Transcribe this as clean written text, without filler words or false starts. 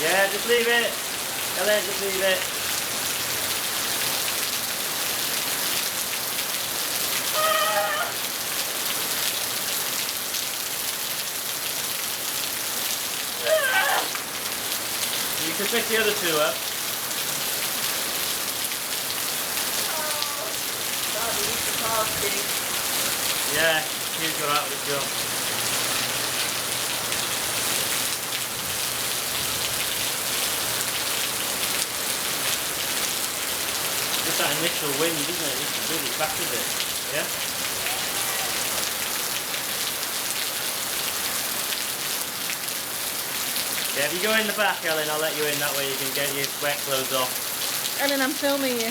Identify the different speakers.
Speaker 1: Yeah, just leave it. Ellen, just leave it. You can pick the other two up. Yeah, he's got out with the jump. Just that initial wind, isn't it? Just really batters it. Yeah? Yeah, if you go in the back, Ellen, I'll let you in. That way you can get your wet clothes off.
Speaker 2: Ellen, I'm filming you.